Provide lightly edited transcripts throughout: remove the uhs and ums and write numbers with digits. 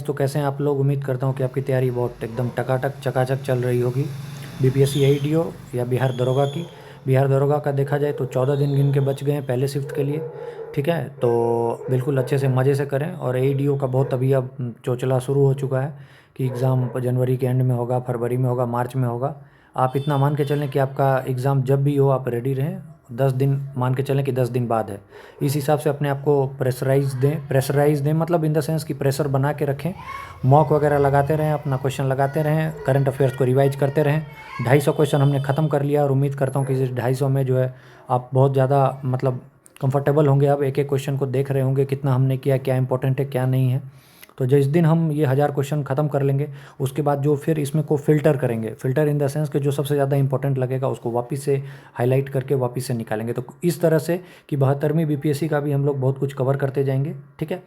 दोस्तों, कैसे हैं आप लोग। उम्मीद करता हूँ कि आपकी तैयारी बहुत एकदम टकाटक चकाचक चल रही होगी। बीपीएससी आईडी हो या बिहार दरोगा की। बिहार दरोगा का देखा जाए तो 14 दिन गिन के बच गए हैं पहले शिफ्ट के लिए। ठीक है, तो बिल्कुल अच्छे से मज़े से करें। और एईडीओ का बहुत अभी अब चोचला शुरू हो चुका है कि एग्ज़ाम जनवरी के एंड में होगा, फरवरी में होगा, मार्च में होगा। आप इतना मान के चलें कि आपका एग्ज़ाम जब भी हो आप रेडी रहें। 10 दिन मान के चलें कि 10 दिन बाद है। इस हिसाब से अपने आप को प्रेशराइज़ दें मतलब इन द सेंस कि प्रेशर बना के रखें। मॉक वगैरह लगाते रहें, अपना क्वेश्चन लगाते रहें, करंट अफेयर्स को रिवाइज करते रहें। 250 क्वेश्चन हमने ख़त्म कर लिया और उम्मीद करता हूँ कि इस 250 में जो है आप बहुत ज़्यादा मतलब कंफर्टेबल होंगे। आप एक एक क्वेश्चन को देख रहे होंगे कितना हमने किया, क्या इंपॉर्टेंट है क्या नहीं है। तो जिस दिन हम ये 1000 क्वेश्चन ख़त्म कर लेंगे उसके बाद जो फिर इसमें को फ़िल्टर करेंगे, फ़िल्टर इन द सेंस कि जो सबसे ज़्यादा इंपॉर्टेंट लगेगा उसको वापस से हाईलाइट करके वापस से निकालेंगे। तो इस तरह से कि 72वीं बीपीएससी का भी हम लोग बहुत कुछ कवर करते जाएंगे। ठीक है,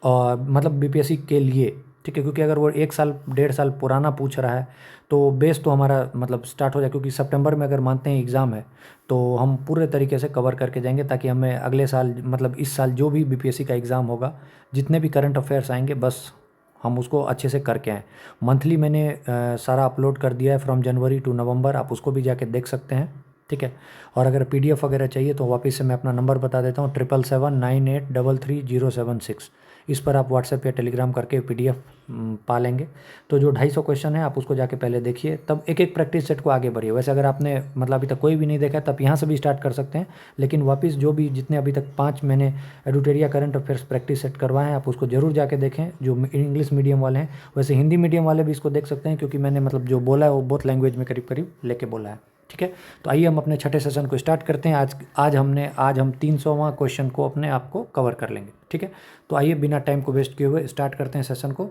और मतलब बीपीएससी के लिए ठीक है, क्योंकि अगर वो 1 साल 1.5 साल पुराना पूछ रहा है तो बेस तो हमारा मतलब स्टार्ट हो जाए। क्योंकि सितंबर में अगर मानते हैं एग्ज़ाम है तो हम पूरे तरीके से कवर करके जाएंगे ताकि हमें अगले साल मतलब इस साल जो भी बीपीएससी का एग्ज़ाम होगा, जितने भी करंट अफेयर्स आएंगे, बस हम उसको अच्छे से करके आएँ। मंथली मैंने सारा अपलोड कर दिया है फ्रॉम जनवरी टू नवंबर, आप उसको भी जाके देख सकते हैं। ठीक है, और अगर पीडीएफ वगैरह चाहिए तो वापस से मैं अपना नंबर बता देता हूँ 7779833076। इस पर आप व्हाट्सएप या टेलीग्राम करके पीडीएफ पा लेंगे। तो जो 250 क्वेश्चन है आप उसको जाके पहले देखिए, तब एक एक प्रैक्टिस सेट को आगे बढ़िए। वैसे अगर आपने मतलब अभी तक कोई भी नहीं देखा है तब यहाँ से भी स्टार्ट कर सकते हैं, लेकिन वापस जो भी जितने अभी तक 5 मैंने एडुटेरिया करंट अफेयर्स प्रैक्टिस सेट करवाए हैं आप उसको ज़रूर जाके देखें। जो इंग्लिश मीडियम वाले हैं, वैसे हिंदी मीडियम वाले भी इसको देख सकते हैं क्योंकि मैंने मतलब जो बोला है वो बोथ लैंग्वेज में करीब करीब लेके बोला है। ठीक है, तो आइए हम अपने छठे सेशन को स्टार्ट करते हैं। आज हम 300वां क्वेश्चन को अपने आप को कवर कर लेंगे। ठीक है, तो आइए बिना टाइम को वेस्ट किए हुए स्टार्ट करते हैं सेशन को।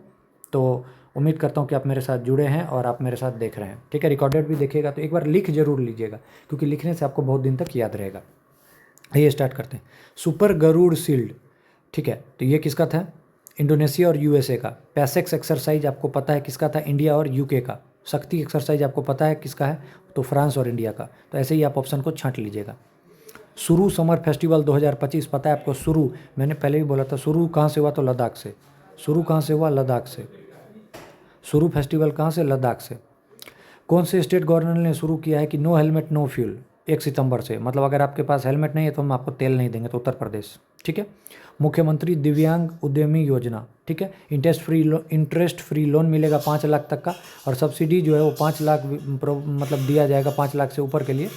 तो उम्मीद करता हूँ कि आप मेरे साथ जुड़े हैं और आप मेरे साथ देख रहे हैं। ठीक है, रिकॉर्डेड भी देखिएगा तो एक बार लिख जरूर लीजिएगा क्योंकि लिखने से आपको बहुत दिन तक याद रहेगा। आइए स्टार्ट करते हैं। सुपर गरुड़ शील्ड, ठीक है, तो ये किसका था? इंडोनेशिया और यूएसए का। पैसेक्स एक्सरसाइज आपको पता है किसका था? इंडिया और यूके का। शक्ति एक्सरसाइज आपको पता है किसका है? तो फ्रांस और इंडिया का। तो ऐसे ही आप ऑप्शन को छांट लीजिएगा। शुरू समर फेस्टिवल 2025 पता है आपको? शुरू मैंने पहले भी बोला था, शुरू कहाँ से हुआ? तो लद्दाख से। शुरू कहाँ से हुआ? लद्दाख से। शुरू फेस्टिवल कहाँ से? लद्दाख से। कौन से स्टेट गवर्नर ने शुरू किया है कि नो हेलमेट नो फ्यूल 1 सितंबर से? मतलब अगर आपके पास हेलमेट नहीं है तो हम आपको तेल नहीं देंगे, तो उत्तर प्रदेश। ठीक है। मुख्यमंत्री दिव्यांग उद्यमी योजना, ठीक है, इंटरेस्ट फ्री लोन मिलेगा 5 लाख तक का, और सब्सिडी जो है वो 5 लाख मतलब दिया जाएगा 5 लाख से ऊपर के लिए।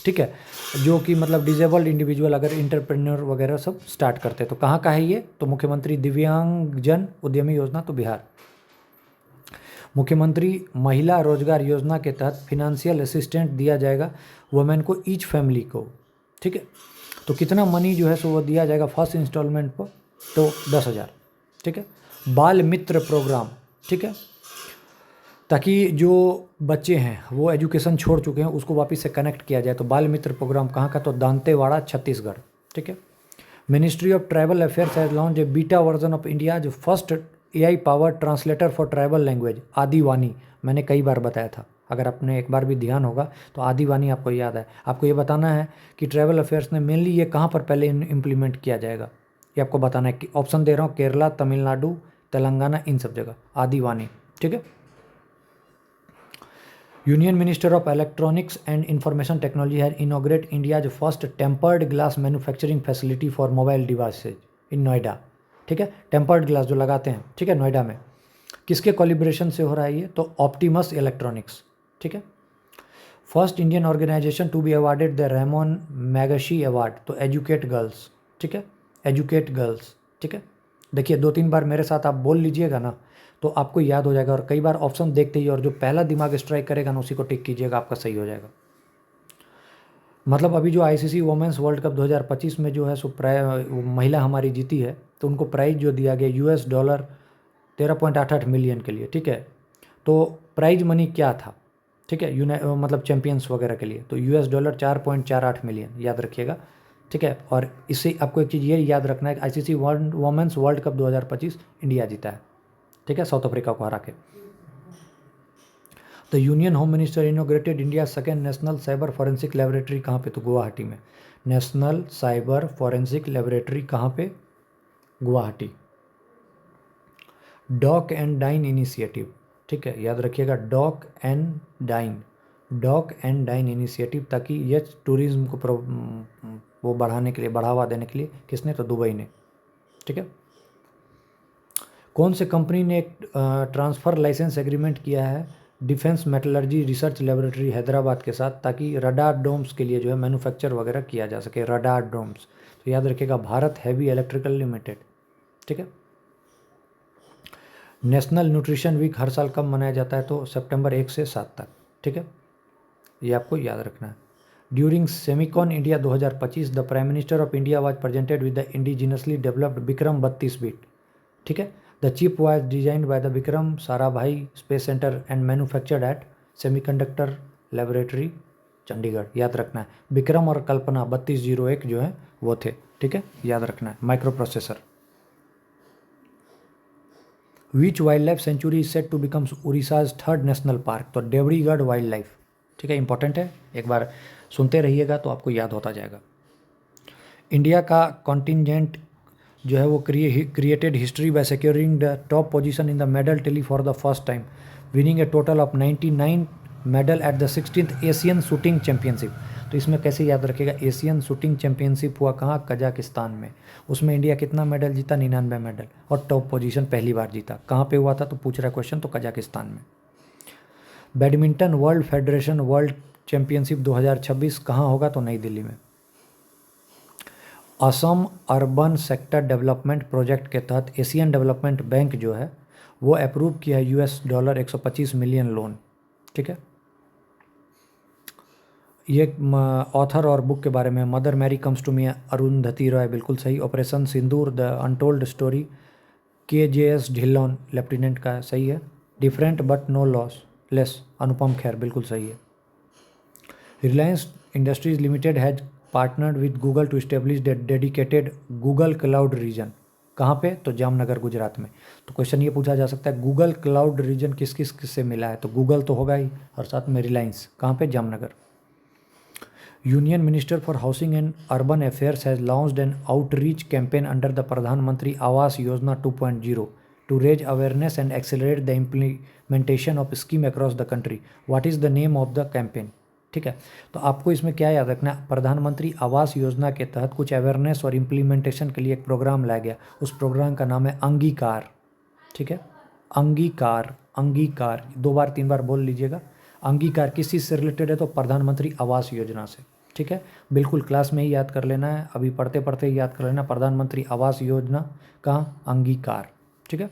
ठीक है, जो कि मतलब डिजेबल्ड इंडिविजुअल अगर इंटरप्रेन्योर वगैरह सब स्टार्ट करते हैं तो कहाँ का है ये? तो मुख्यमंत्री दिव्यांगजन उद्यमी योजना, तो बिहार। मुख्यमंत्री महिला रोजगार योजना के तहत फिनेंशियल असिस्टेंट दिया जाएगा वुमेन को, ईच फैमिली को। ठीक है, तो कितना मनी जो है सो वो दिया जाएगा फर्स्ट इंस्टॉलमेंट पर? तो 10,000। ठीक है, बाल मित्र प्रोग्राम, ठीक है, ताकि जो बच्चे हैं वो एजुकेशन छोड़ चुके हैं उसको वापस से कनेक्ट किया जाए। तो बाल मित्र प्रोग्राम कहाँ का? तो दांतेवाड़ा, छत्तीसगढ़। ठीक है, ministry of tribal affairs has launch a beta version of India जो first AI power translator for tribal language, Adi Vaani. मैंने कई बार बताया था, अगर आपने एक बार भी ध्यान होगा तो आदिवानी आपको याद है। आपको ये बताना है कि ट्राइबल अफेयर्स ने मेनली ये कहाँ पर पहले इम्प्लीमेंट किया जाएगा, ये आपको बताना है। कि ऑप्शन दे रहा हूँ, केरला, तमिलनाडु, तेलंगाना, इन सब जगह आदिवानी। ठीक है, union minister of electronics and information technology has inaugurate India's first tempered glass manufacturing facility for mobile devices in Noida. ठीक है, टेम्पर्ड ग्लास जो लगाते हैं, ठीक है, नोएडा में। किसके कोलिब्रेशन से हो रहा है ये? तो ऑप्टिमस इलेक्ट्रॉनिक्स। ठीक है, first Indian organisation to be awarded the Ramon Magsaysay award, तो एजुकेट गर्ल्स। ठीक है, एजुकेट गर्ल्स। ठीक है, देखिए 2-3 बार मेरे साथ आप बोल लीजिएगा ना तो आपको याद हो जाएगा, और कई बार ऑप्शन देखते ही और जो पहला दिमाग स्ट्राइक करेगा ना उसी को टिक कीजिएगा, आपका सही हो जाएगा। मतलब अभी जो आईसीसी वुमेन्स वर्ल्ड कप 2025 में जो है सो महिला हमारी जीती है, तो उनको प्राइज़ जो दिया गया $13.88 मिलियन के लिए। ठीक है, तो प्राइज मनी क्या था? ठीक है, मतलब चैंपियंस वगैरह के लिए, तो $4.48 मिलियन, याद रखिएगा। ठीक है, और इससे आपको एक चीज़ ये याद रखना है कि ICC women's world cup 2025 India जीता है। ठीक है, साउथ अफ्रीका को हरा के। The union home minister inaugurated India second national cyber forensic laboratory, कहाँ पे? तो गुवाहाटी में। नेशनल साइबर फॉरेंसिक लेबोरेटरी कहाँ पे? Guwahati. Dock and dine initiative, ठीक है, याद रखिएगा डॉक एंड डाइन इनिशिएटिव, ताकि ये टूरिज्म को वो बढ़ाने के लिए, बढ़ावा देने के लिए किसने, तो दुबई ने, ठीक है। कौन से कंपनी ने एक ट्रांसफ़र लाइसेंस एग्रीमेंट किया है defence metallurgy research laboratory Hyderabad के साथ, ताकि रडार डोम्स के लिए जो है मैन्युफैक्चर वगैरह किया जा सके, रडार डोम्स। तो याद रखिएगा भारत हैवी इलेक्ट्रिकल लिमिटेड, ठीक है। नेशनल न्यूट्रिशन वीक हर साल कब मनाया जाता है, तो सितंबर 1 से 7 तक, ठीक है, ये आपको याद रखना है। During Semicon India 2025 the prime minister of India was presented with the indigenously developed Vikram 32 bit, ठीक है। The chip was designed by the Vikram Sarabhai Space Centre and manufactured at Semiconductor Laboratory Chandigarh, याद रखना है। विक्रम और कल्पना 3201 जो है वो थे, ठीक है, याद रखना है। Micro processor. Which wild life sanctuary is set to becomes Odisha's 3rd national park, तो देवड़ीगढ़ वाइल्ड लाइफ, ठीक है, इंपॉर्टेंट है, एक बार सुनते रहिएगा तो आपको याद होता जाएगा। इंडिया का कॉन्टिजेंट जो है वो created history by securing the top position in the medal tally for the first time, winning A total of 99 medal at the 16th Asian shooting championship. तो इसमें कैसे याद रखेगा, एशियन शूटिंग चैंपियनशिप हुआ कहाँ, कजाकिस्तान में। उसमें इंडिया कितना मेडल जीता, 99 मेडल, और टॉप पोजीशन पहली बार जीता। कहाँ पे हुआ था, तो पूछ रहा क्वेश्चन, तो कजाकिस्तान में। Badminton world federation world championship 2026 कहाँ होगा, तो नई दिल्ली में। Assam urban sector development project के तहत एशियन डेवलपमेंट बैंक जो है वो अप्रूव किया है $125 मिलियन लोन, ठीक है। ये ऑथर और बुक के बारे में, Mother Mary comes to me Arundhati Roy, बिल्कुल सही। Operation Sindoor the untold story KJS Dhillon lieutenant का, सही है। Different but no less Anupam Kher, बिल्कुल सही है। Reliance Industries Limited has partnered with Google to establish the dedicated Google cloud region, कहाँ पे, तो जामनगर गुजरात में। तो क्वेश्चन ये पूछा जा सकता है गूगल क्लाउड रीजन किस किस से मिला है, तो गूगल तो होगा ही, और साथ में रिलायंस, कहाँ पे, Jamnagar. Union minister for housing and urban affairs has launched N outreach campaign under the प्रधानमंत्री Awas Yojana 2.0 to raise awareness and accelerate the implementation of scheme across the country. What is the name of the campaign? ठीक है, तो आपको इसमें क्या याद रखना है, प्रधानमंत्री आवास योजना के तहत कुछ अवेयरनेस और इम्प्लीमेंटेशन के लिए एक प्रोग्राम लाया गया, उस प्रोग्राम का नाम है अंगीकार, ठीक है, अंगीकार। अंगीकार 2 बार 3 बार बोल लीजिएगा। अंगीकार किस चीज़ से रिलेटेड है, तो प्रधानमंत्री आवास योजना से, ठीक है, बिल्कुल क्लास में ही याद कर लेना है, अभी पढ़ते पढ़ते ही याद कर लेना, प्रधानमंत्री आवास योजना का अंगीकार, ठीक है।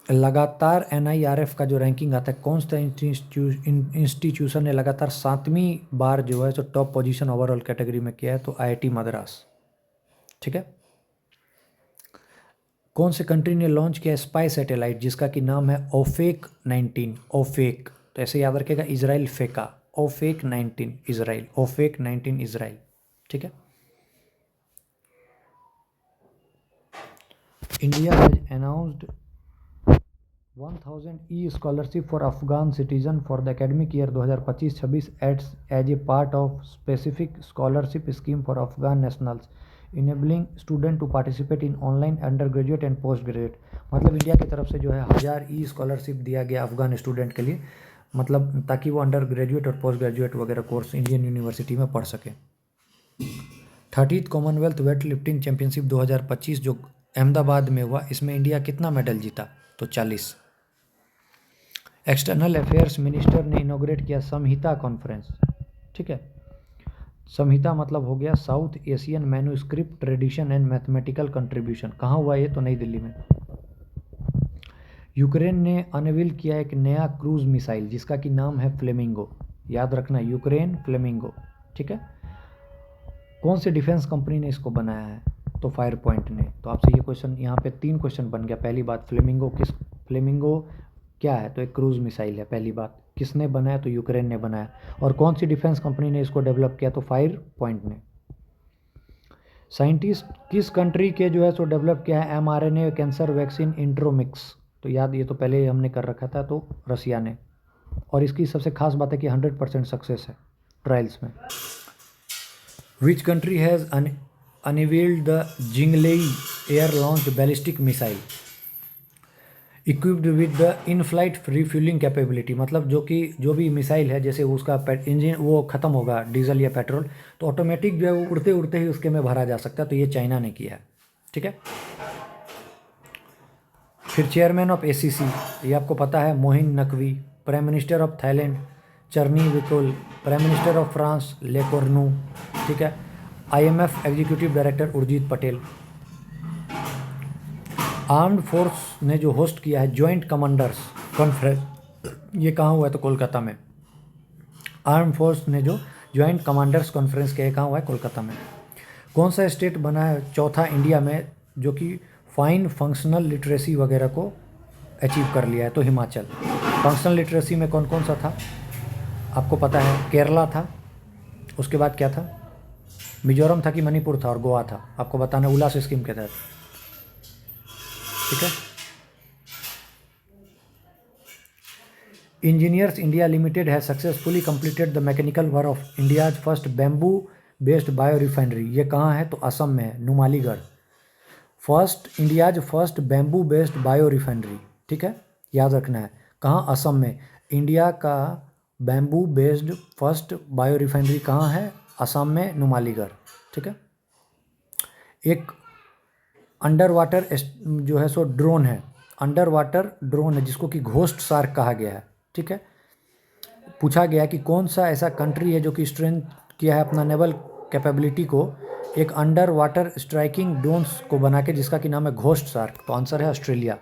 लगातार NIRF का जो रैंकिंग आता है, कौन सा इंस्टीट्यूशन ने लगातार 7वीं बार जो है जो टॉप पोजीशन ओवरऑल कैटेगरी में किया है, तो IIT मद्रास, ठीक है। कौन से कंट्री ने लॉन्च किया स्पाई सैटेलाइट जिसका कि नाम है ओफेक 19, ओफेक, तो ऐसे याद रखेगा, इजराइल फेका, ओफेक 19 इजराइल, ओफेक 19 इजराइल, ठीक है। India has announced 1000 scholarship for Afghan citizen for the academic year 2025-26 as a part of specific scholarship scheme for Afghan nationals enabling student to participate in online undergraduate and postgraduate. मतलब India की तरफ से जो है 1000 scholarship दिया गया Afghan student के लिए, मतलब ताकि वो अंडर ग्रेजुएट और पोस्ट ग्रेजुएट वगैरह कोर्स इंडियन यूनिवर्सिटी में पढ़ सके। 30th Commonwealth weight lifting championship 2025 जो अहमदाबाद में हुआ, इसमें इंडिया कितना मेडल जीता, तो 40। एक्सटर्नल अफेयर्स मिनिस्टर ने इनॉग्रेट किया संहिता कॉन्फ्रेंस, ठीक है। संहिता मतलब हो गया south Asian manuscript tradition and mathematical contribution, कहाँ हुआ ये, तो नई दिल्ली में। यूक्रेन ने अनवील किया एक नया क्रूज मिसाइल जिसका कि नाम है फ्लेमिंगो, याद रखना, यूक्रेन फ्लेमिंगो, ठीक है। कौन सी डिफेंस कंपनी ने इसको बनाया है, तो फायर पॉइंट ने। तो आपसे ये क्वेश्चन यहाँ पे 3 क्वेश्चन बन गया। पहली बात, फ्लेमिंगो क्या है, तो एक क्रूज मिसाइल है, पहली बात। किसने बनाया, तो यूक्रेन ने बनाया। और कौन सी डिफेंस कंपनी ने इसको डेवलप किया, तो फायर पॉइंट ने। साइंटिस्ट किस कंट्री के जो है सो डेवलप किया है mRNA कैंसर वैक्सीन इंट्रोमिक्स, तो याद, ये तो पहले ही हमने कर रखा था, तो रसिया ने। और इसकी सबसे खास बात है कि 100% सक्सेस है ट्रायल्स में। Which country has unveiled the Jinglei air launched ballistic missile equipped with the in flight refuelling capability, मतलब जो भी मिसाइल है जैसे उसका इंजन वो ख़त्म होगा डीजल या पेट्रोल तो ऑटोमेटिक जो है वो उड़ते उड़ते ही उसके में भरा जा सकता है, तो ये चाइना ने किया है। ठीक है। फिर चेयरमैन ऑफ एसीसी, ये आपको पता है मोहिन Naqvi. Prime minister of Thailand Charnvirakul. Prime minister of France Lecornu. ठीक है। IMF executive director Urjit Patel. Armed force ने जो होस्ट किया है जॉइंट कमांडर्स कॉन्फ्रेंस, ये कहाँ हुआ है तो कोलकाता में। आर्म फोर्स ने जो जॉइंट कमांडर्स कॉन्फ्रेंस किया है कहाँ हुआ है कोलकाता में। कौन सा स्टेट बना है चौथा इंडिया में जो कि फाइन फंक्शनल लिटरेसी वगैरह को अचीव कर लिया है, तो हिमाचल। फंक्शनल लिटरेसी में कौन कौन सा था आपको पता है, केरला था, उसके बाद क्या था, मिजोरम था कि मणिपुर था, और गोवा था। आपको बताना उल्लास स्कीम के तहत। ठीक है। Engineers India limited has successfully completed the mechanical work of India's first bamboo based bio refinery, ये कहाँ है तो असम में है, Numaligarh. India's first bamboo based bio refinery, ठीक है, याद रखना है, कहाँ, असम में। इंडिया का bamboo based first bio refinery कहाँ है, असम में, नुमालीगढ़। ठीक है। एक अंडर वाटर जो है सो ड्रोन है, अंडर वाटर ड्रोन है जिसको कि घोस्ट शार्क कहा गया है। ठीक है। पूछा गया कि कौन सा ऐसा कंट्री है जो कि स्ट्रेंथ किया है अपना नेवल कैपेबिलिटी को एक अंडर वाटर स्ट्राइकिंग ड्रोन्स को बना के, जिसका कि नाम है घोस्ट शार्क, तो आंसर है Australia.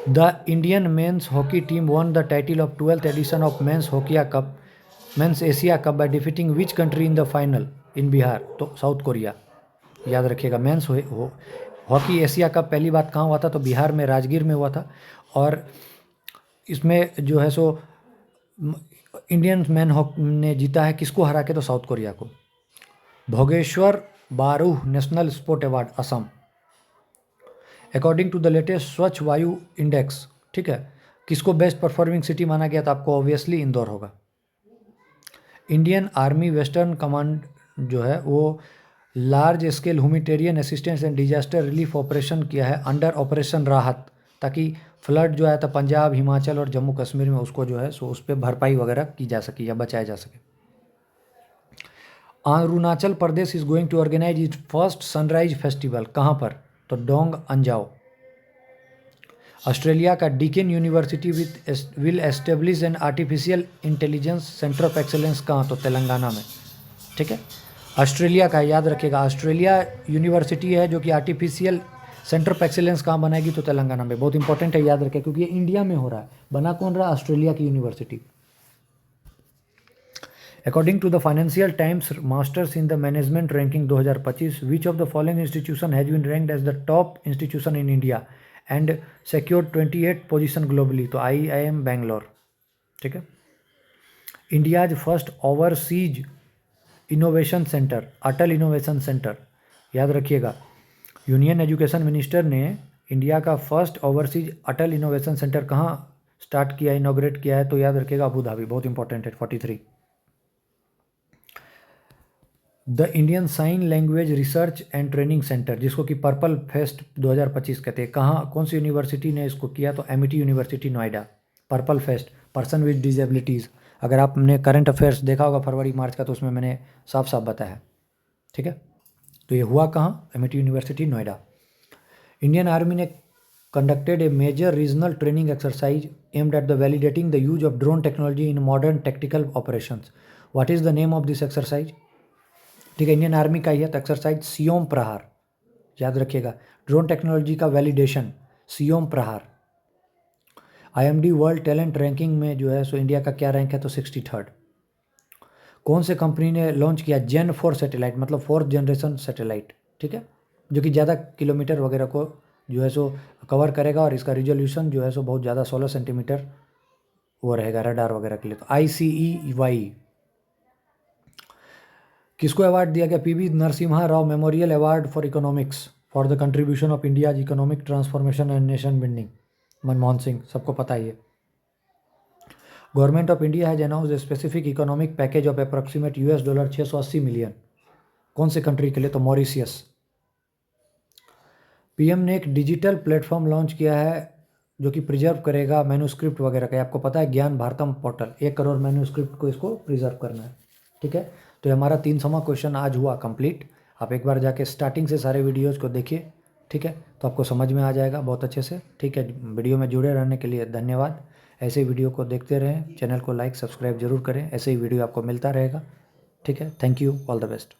The Indian men's hockey team won the title of 12th edition of men's Asia Cup by defeating which country in the final in Bihar, तो साउथ कोरिया। याद रखिएगा, मेंस हॉकी एशिया कप पहली बात कहाँ हुआ था तो बिहार में राजगीर में हुआ था, और इसमें जो है सो इंडियन मैन हॉकी ने जीता है, किसको हरा के तो साउथ कोरिया को। Bhogeswar Baruah national sport award Assam. According to the latest Swachh Vayu index, ठीक है, किसको बेस्ट परफॉर्मिंग सिटी माना गया तो आपको ऑब्वियसली इंदौर होगा। इंडियन आर्मी वेस्टर्न कमांड जो है वो large scale humanitarian assistance and disaster relief operation किया है अंडर ऑपरेशन राहत, ताकि फ्लड जो आया था पंजाब, हिमाचल और जम्मू कश्मीर में उसको जो है सो उस पर भरपाई वगैरह की जा सके या बचाया जा सके। Arunachal Pradesh is going to organise its first sunrise festival, कहाँ पर तो डोंग अंजाओ। ऑस्ट्रेलिया का Deakin University will establish an artificial intelligence centre of excellence, कहाँ तो तेलंगाना में। ठीक है। ऑस्ट्रेलिया का याद रखिएगा, ऑस्ट्रेलिया यूनिवर्सिटी है जो कि आर्टिफिशियल सेंटर ऑफ एक्सेलेंस कहाँ बनाएगी तो तेलंगाना में। बहुत इंपॉर्टेंट है, याद रखें, क्योंकि ये इंडिया में हो रहा है, बना कौन रहा, ऑस्ट्रेलिया की university. According to the Financial Times masters in the management ranking 2025, which of the following institution has been ranked as the top institution in India and secured 28 position globally, तो IIM Bangalore. ठीक है। India's first overseas innovation centre Atal innovation centre, याद रखिएगा, union education minister ने India का first overseas Atal innovation centre कहाँ start किया, inaugurate किया है, तो याद रखिएगा अबू धाबी। बहुत इंपॉर्टेंट है। 43 the Indian sign language research and training centre, जिसको कि पर्पल फेस्ट 2025 कहते हैं, कहाँ, कौन सी यूनिवर्सिटी ने इसको किया तो MIT university Noida. Purple fest person with disabilities, अगर आपने करंट अफेयर्स देखा होगा फरवरी मार्च का तो उसमें मैंने साफ साफ बताया। ठीक है। तो ये हुआ कहाँ, MIT university Noida. Indian army ने conducted a major regional training exercise aimed at the validating the use of drone technology in modern tactical operations. What is the name of this exercise? ठीक है, इंडियन आर्मी का ही है, तो exercise Siyom प्रहार, याद रखिएगा। Drone technology का validation Siyom प्रहार। IMD वर्ल्ड टैलेंट रैंकिंग में जो है सो इंडिया का क्या रैंक है तो 63rd। कौन से कंपनी ने लॉन्च किया Gen 4 सैटेलाइट, मतलब 4th जनरेशन सैटेलाइट, ठीक है, जो कि ज़्यादा किलोमीटर वगैरह को जो है सो कवर करेगा, और इसका रिजोल्यूशन जो है सो बहुत ज़्यादा 16 सेंटीमीटर वो रहेगा रडार वगैरह के लिए, तो ICEY। किसको अवार्ड दिया गया, PV Narasimha Rao memorial award for economics for the contribution of India's economic transformation and nation building, Manmohan Singh, सबको पता ही है। Government of India has announced a specific economic package of approximate $680 million, कौन से कंट्री के लिए तो मॉरिशियस। पीएम ने एक डिजिटल प्लेटफॉर्म लॉन्च किया है जो कि प्रिजर्व करेगा मैन्यूस्क्रिप्ट वगैरह का। आपको पता है ज्ञान भारतम पोर्टल 1 करोड़ मैन्यूस्क्रिप्ट को इसको प्रिजर्व करना है। ठीक है, तो ये हमारा 300वां क्वेश्चन आज हुआ कंप्लीट। आप एक बार जाके स्टार्टिंग से सारे वीडियोज़ को देखिए। ठीक है, तो आपको समझ में आ जाएगा बहुत अच्छे से। ठीक है, वीडियो में जुड़े रहने के लिए धन्यवाद। ऐसे ही वीडियो को देखते रहें, चैनल को लाइक सब्सक्राइब जरूर करें, ऐसे ही वीडियो आपको मिलता रहेगा। ठीक है, thank you, all the best.